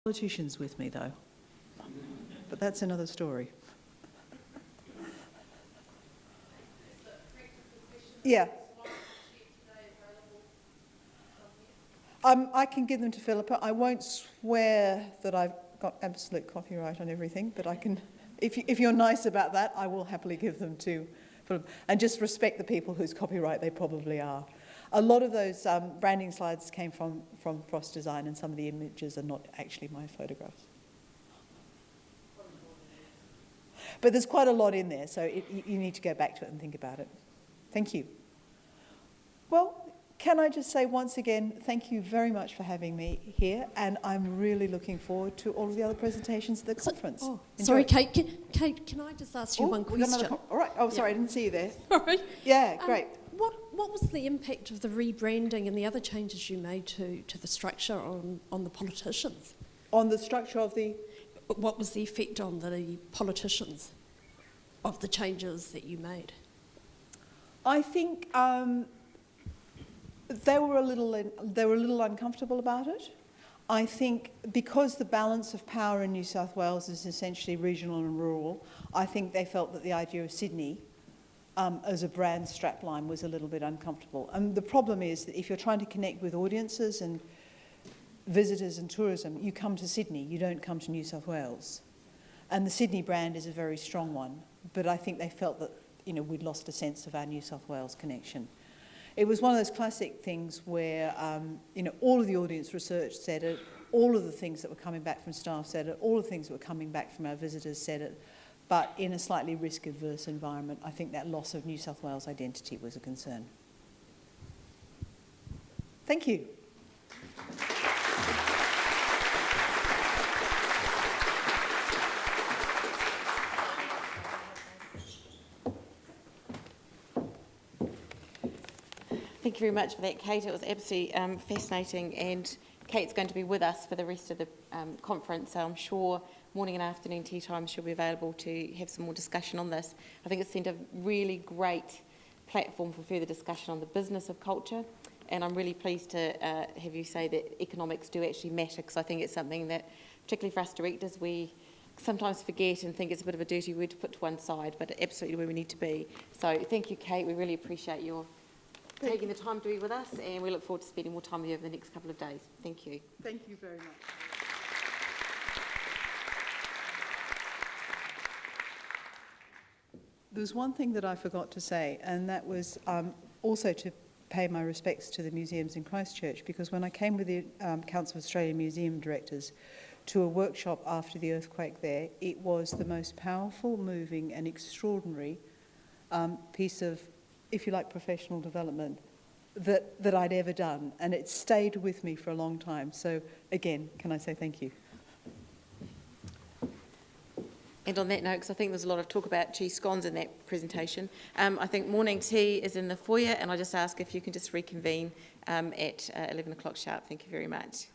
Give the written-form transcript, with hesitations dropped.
Politicians with me though, but that's another story. Yeah. I can give them to Philippa. I won't swear that I've got absolute copyright on everything, but I can, if you're nice about that, I will happily give them to Philippa. And just respect the people whose copyright they probably are. A lot of those branding slides came from Frost Design, and some of the images are not actually my photographs. But there's quite a lot in there, so you need to go back to it and think about it. Thank you. Well, can I just say once again, thank you very much for having me here, and I'm really looking forward to all of the other presentations at the conference. Sorry, Kate, can I just ask you one question? All right. Oh, sorry, I didn't see you there. All right. Yeah, great. What was the impact of the rebranding and the other changes you made to the structure on the politicians? On the structure of the... What was the effect on the politicians of the changes that you made? I think they were a little uncomfortable about it. I think because the balance of power in New South Wales is essentially regional and rural, I think they felt that the idea of Sydney as a brand strapline was a little bit uncomfortable. And the problem is that if you're trying to connect with audiences and visitors and tourism, you come to Sydney, you don't come to New South Wales. And the Sydney brand is a very strong one, but I think they felt that, you know, we'd lost a sense of our New South Wales connection. It was one of those classic things where, you know, all of the audience research said it, all of the things that were coming back from staff said it, all of the things that were coming back from our visitors said it, but in a slightly risk-averse environment, I think that loss of New South Wales identity was a concern. Thank you. Thank you very much for that, Kate. It was absolutely fascinating, and Kate's going to be with us for the rest of the conference, so I'm sure morning and afternoon tea time she'll be available to have some more discussion on this. I think it's sent a really great platform for further discussion on the business of culture, and I'm really pleased to have you say that economics do actually matter, because I think it's something that, particularly for us directors, we sometimes forget and think it's a bit of a dirty word to put to one side, but absolutely where we need to be. So thank you, Kate. We really appreciate your taking the time to be with us, and we look forward to spending more time with you over the next couple of days. Thank you. Thank you very much. There's one thing that I forgot to say, and that was also to pay my respects to the museums in Christchurch, because when I came with the Council of Australian Museum Directors to a workshop after the earthquake there, it was the most powerful, moving and extraordinary piece of, if you like, professional development that I'd ever done, and it stayed with me for a long time. So again, can I say thank you? And on that note, because I think there's a lot of talk about cheese scones in that presentation, I think morning tea is in the foyer, and I just ask if you can just reconvene at 11 o'clock sharp. Thank you very much.